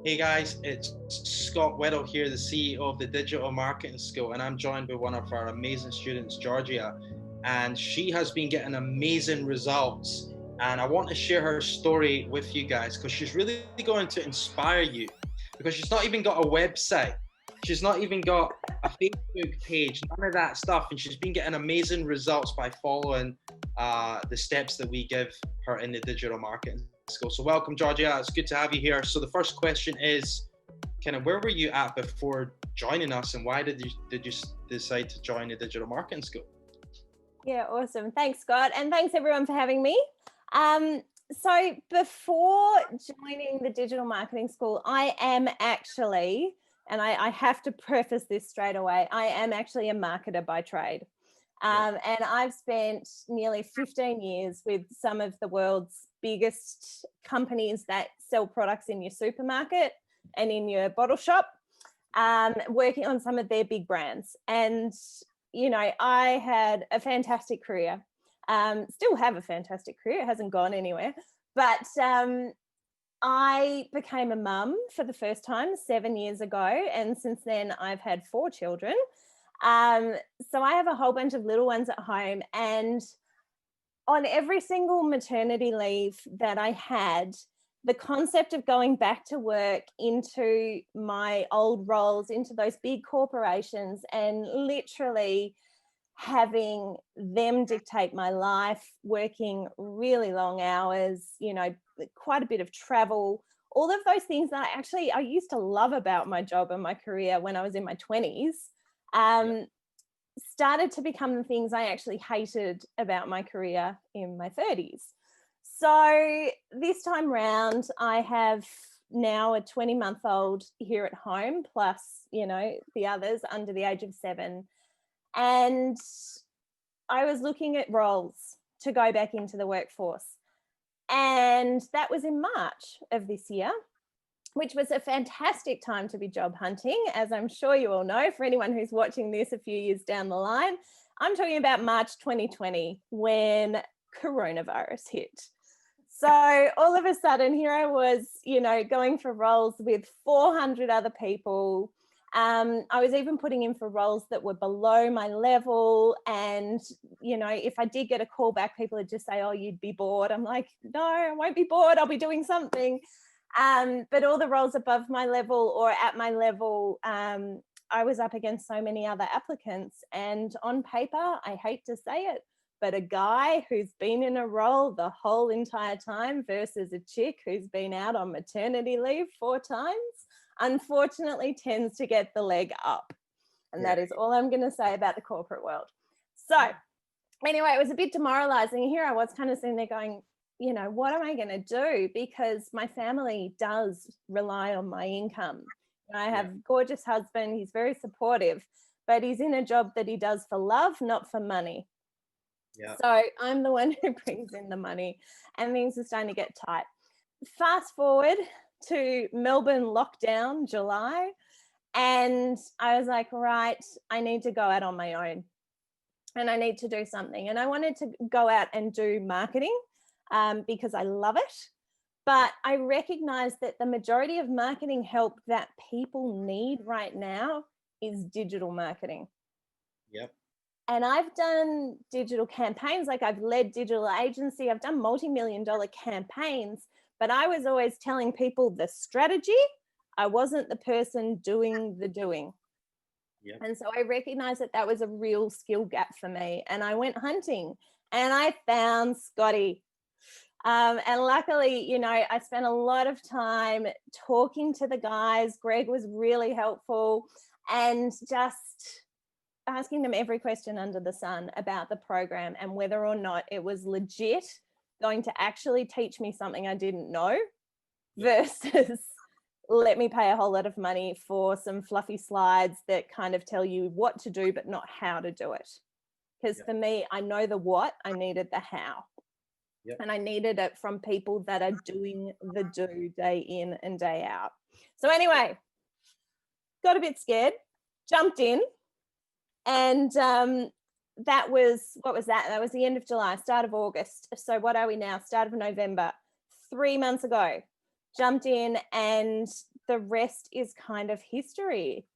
Hey guys, it's Scott Weddell here, the CEO of the Digital Marketing School, and I'm joined by one of our amazing students, Georgia, and she has been getting amazing results. And I want to share her story with you guys because she's really going to inspire you, because she's not even got a website. She's not even got a Facebook page, none of that stuff. And she's been getting amazing results by following the steps that we give her in the Digital Marketing School. So welcome, Georgia. It's good to have you here. So the first question is, kind of, where were you at before joining us, and why did you decide to join the Digital Marketing School? Yeah, awesome. Thanks, Scott. And thanks everyone for having me. So before joining the Digital Marketing School, I am actually, and I have to preface this straight away, I am actually a marketer by trade. And I've spent nearly 15 years with some of the world's biggest companies that sell products in your supermarket and in your bottle shop, working on some of their big brands. And, you know, I had a fantastic career, still have a fantastic career. It hasn't gone anywhere. But I became a mum for the first time 7 years ago. And since then, I've had 4 children. So I have a whole bunch of little ones at home, and on every single maternity leave that I had, the concept of going back to work into my old roles, into those big corporations, and literally having them dictate my life, working really long hours, you know, quite a bit of travel, all of those things that I used to love about my job and my career when I was in my 20s. Started to become the things I actually hated about my career in my 30s. So this time round, I have now a 20-month-old here at home, plus, you know, the others under the age of 7. And I was looking at roles to go back into the workforce. And that was in March of this year, which was a fantastic time to be job hunting, as I'm sure you all know. For anyone who's watching this a few years down the line, I'm talking about March 2020 when coronavirus hit. So all of a sudden, here I was, you know, going for roles with 400 other people. I was even putting in for roles that were below my level. And, you know, if I did get a call back, people would just say, oh, you'd be bored. I'm like, no, I won't be bored. I'll be doing something. But all the roles above my level or at my level, I was up against so many other applicants. And on paper, I hate to say it, but a guy who's been in a role the whole entire time versus a chick who's been out on maternity leave 4 times, unfortunately tends to get the leg up. And that is all I'm going to say about the corporate world. So anyway, it was a bit demoralizing. Here I was kind of sitting there going, you know, what am I going to do? Because my family does rely on my income. I have a gorgeous husband. He's very supportive, but he's in a job that he does for love, not for money. So I'm the one who brings in the money, and things are starting to get tight. Fast forward to Melbourne lockdown, July, and I was like, right, I need to go out on my own and I need to do something. And I wanted to go out and do marketing. Because I love it, but I recognize that the majority of marketing help that people need right now is digital marketing. And I've done digital campaigns, like I've led digital agency, I've done multi-million-dollar campaigns, but I was always telling people the strategy. I wasn't the person doing the doing. And so I recognized that that was a real skill gap for me. And I went hunting and I found Scotty. And luckily, you know, I spent a lot of time talking to the guys. Greg was really helpful, and just asking them every question under the sun about the program and whether or not it was legit going to actually teach me something I didn't know versus let me pay a whole lot of money for some fluffy slides that kind of tell you what to do, but not how to do it. Because for me, I know the what, I needed the how. And I needed it from people that are doing the do day in and day out. So anyway, got a bit scared, jumped in, and that was, what was that? That was the end of July, start of August. So what are we now? Start of November. 3 months ago, jumped in, and the rest is kind of history.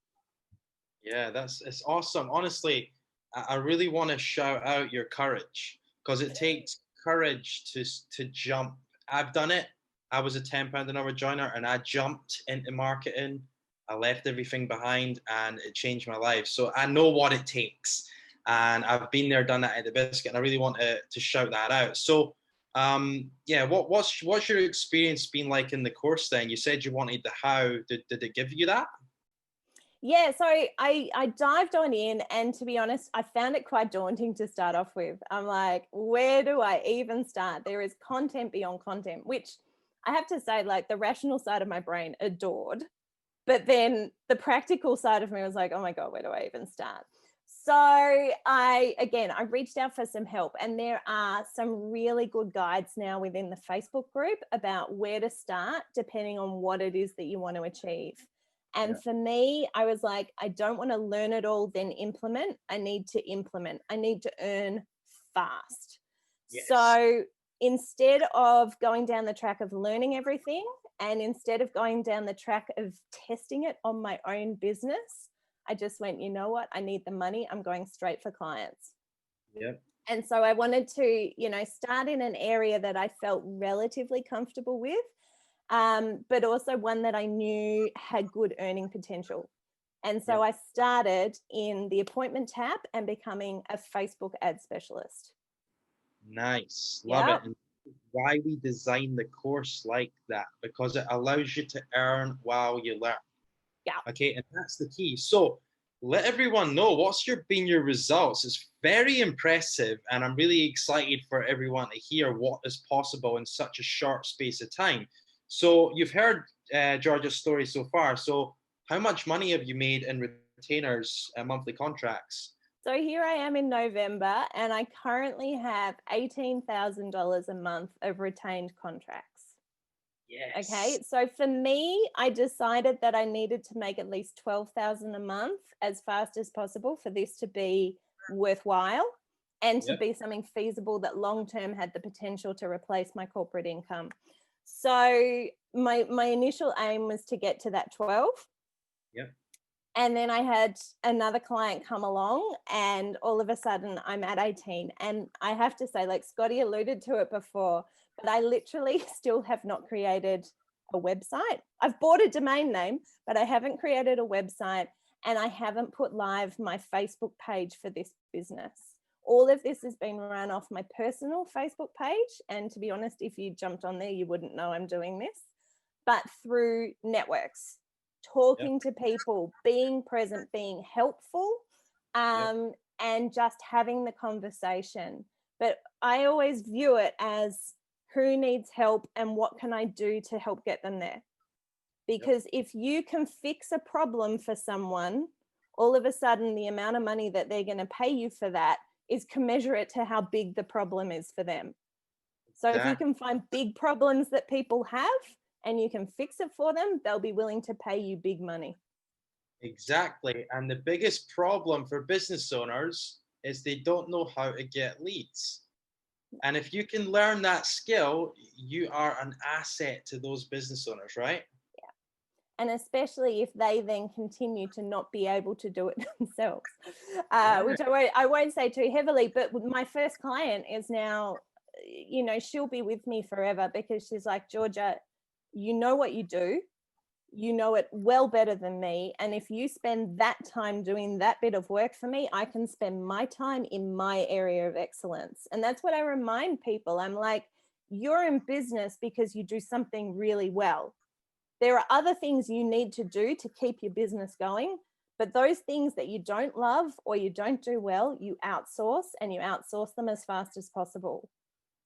Yeah, it's awesome. Honestly, I really want to shout out your courage because it takes courage to jump. I've done it. I was a £10 an hour joiner and I jumped into marketing. I left everything behind and it changed my life. So I know what it takes. And I've been there, done that at the biscuit, and I really want to shout that out. So yeah, what's your experience been like in the course then? You said you wanted the how. Did it give you that? Yeah, so I dived on in, and to be honest, I found it quite daunting to start off with. I'm like, where do I even start? There is content beyond content, which I have to say, like, the rational side of my brain adored. But then the practical side of me was like, oh my God, where do I even start? So I reached out for some help, and there are some really good guides now within the Facebook group about where to start depending on what it is that you want to achieve. And Yeah. for me, I was like, I don't want to learn it all, then implement. I need to implement. I need to earn fast. Yes. So instead of going down the track of learning everything, and instead of going down the track of testing it on my own business, I just went, you know what? I need the money. I'm going straight for clients. Yeah. And so I wanted to, start in an area that I felt relatively comfortable with, but also one that I knew had good earning potential. And so Yeah. I started in the appointment tab and becoming a Facebook ad specialist. Nice. Love Yeah. it. And why we design the course like that, because it allows you to earn while you learn. Yeah. Okay, and that's the key. So let everyone know what's been your results. It's very impressive, and I'm really excited for everyone to hear what is possible in such a short space of time. So you've heard Georgia's story so far. So how much money have you made in retainers and monthly contracts? So here I am in November, and I currently have $18,000 a month of retained contracts. Yes. Okay, so for me, I decided that I needed to make at least 12,000 a month as fast as possible for this to be worthwhile and to Yep. be something feasible that long term had the potential to replace my corporate income. So my initial aim was to get to that 12. Yep. And then I had another client come along, and all of a sudden I'm at 18. And I have to say, like Scotty alluded to it before, but I literally still have not created a website. I've bought a domain name, but I haven't created a website, and I haven't put live my Facebook page for this business. All of this has been run off my personal Facebook page. And to be honest, if you jumped on there, you wouldn't know I'm doing this, but through networks, Yep. talking to people, being present, being helpful, Yep. and just having the conversation. But I always view it as who needs help and what can I do to help get them there? Yep. Because if you can fix a problem for someone, all of a sudden the amount of money that they're going to pay you for that is commensurate to how big the problem is for them. So if you Exactly. can find big problems that people have and you can fix it for them, they'll be willing to pay you big money. Exactly. And the biggest problem for business owners is they don't know how to get leads. And if you can learn that skill, you are an asset to those business owners, right? And especially if they then continue to not be able to do it themselves, Yeah. which I won't say too heavily. But my first client is now, she'll be with me forever because she's like, Georgia, you know what you do. You know it well better than me. And if you spend that time doing that bit of work for me, I can spend my time in my area of excellence. And that's what I remind people. I'm like, you're in business because you do something really well. There are other things you need to do to keep your business going, but those things that you don't love or you don't do well, you outsource, and you outsource them as fast as possible.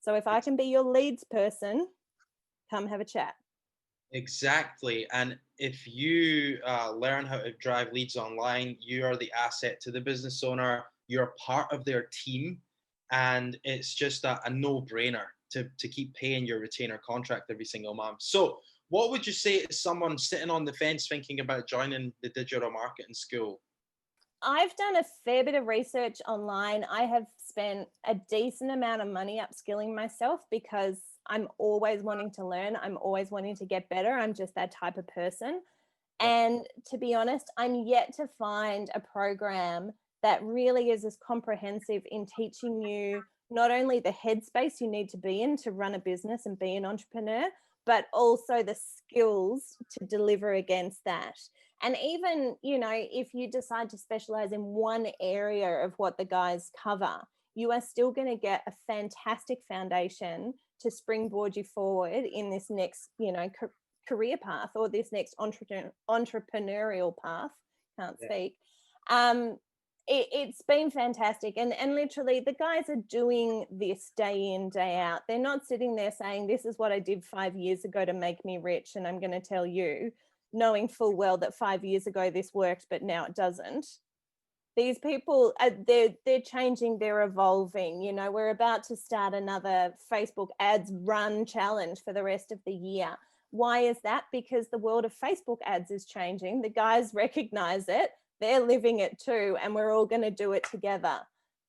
So if I can be your leads person, come have a chat. Exactly. And if you learn how to drive leads online, you are the asset to the business owner. You're part of their team. And it's just a no-brainer to keep paying your retainer contract every single month. So what would you say to someone sitting on the fence thinking about joining the digital marketing school? I've done a fair bit of research online. I have spent a decent amount of money upskilling myself because I'm always wanting to learn. I'm always wanting to get better. I'm just that type of person. And to be honest, I'm yet to find a program that really is as comprehensive in teaching you not only the headspace you need to be in to run a business and be an entrepreneur, but also the skills to deliver against that. And even, you know, if you decide to specialize in one area of what the guys cover, you are still going to get a fantastic foundation to springboard you forward in this next, you know, career path, or this next entrepreneurial path. Can't speak. It's been fantastic, and literally the guys are doing this day in, day out. They're not sitting there saying, this is what I did 5 years ago to make me rich, and I'm going to tell you, knowing full well that 5 years ago this worked but now it doesn't. These people, they're changing, they're evolving. You know, we're about to start another Facebook ads run challenge for the rest of the year. Why is that? Because the world of Facebook ads is changing. The guys recognize it. They're living it too, and we're all going to do it together.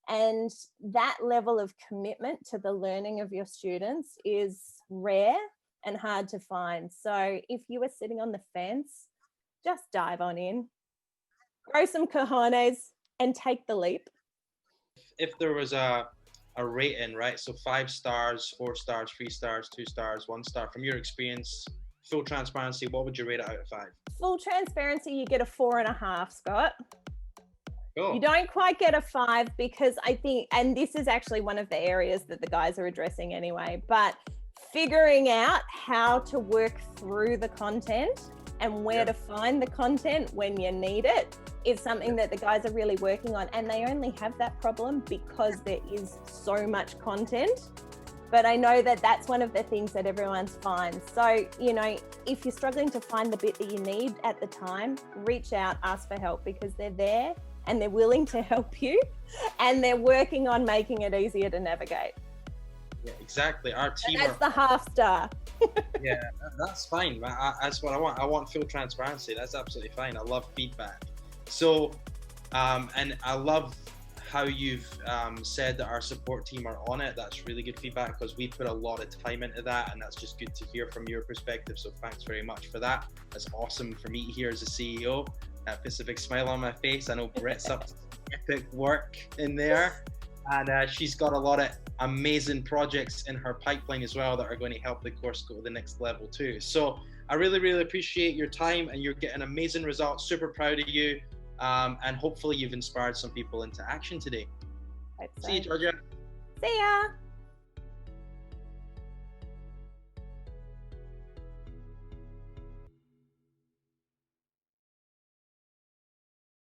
And that level of commitment to the learning of your students is rare and hard to find. So if you are sitting on the fence, just dive on in, grow some cojones, and take the leap. If there was a rating, right? So 5 stars, 4 stars, 3 stars, 2 stars, 1 star. From your experience, full transparency, what would you rate it out of 5? Full transparency, you get a 4.5, Scott. Cool. You don't quite get a 5 because I think, and this is actually one of the areas that the guys are addressing anyway, but figuring out how to work through the content and where to find the content when you need it is something that the guys are really working on. And they only have that problem because there is so much content. But I know that that's one of the things that everyone finds. So, you know, if you're struggling to find the bit that you need at the time, reach out, ask for help, because they're there and they're willing to help you, and they're working on making it easier to navigate. Yeah, exactly. Our team. That's the half star. Yeah, that's fine. That's what I want. I want full transparency. That's absolutely fine. I love feedback. So, and I love how you've said that our support team are on it. That's really good feedback, because we put a lot of time into that, and that's just good to hear from your perspective. So thanks very much for that. That's awesome for me here as a CEO. That puts a big smile on my face. I know Brett's up to epic work in there, and she's got a lot of amazing projects in her pipeline as well that are going to help the course go to the next level too. So I really, really appreciate your time, and you're getting amazing results. Super proud of you. And hopefully you've inspired some people into action today. Hope so. See you, Georgia. See ya.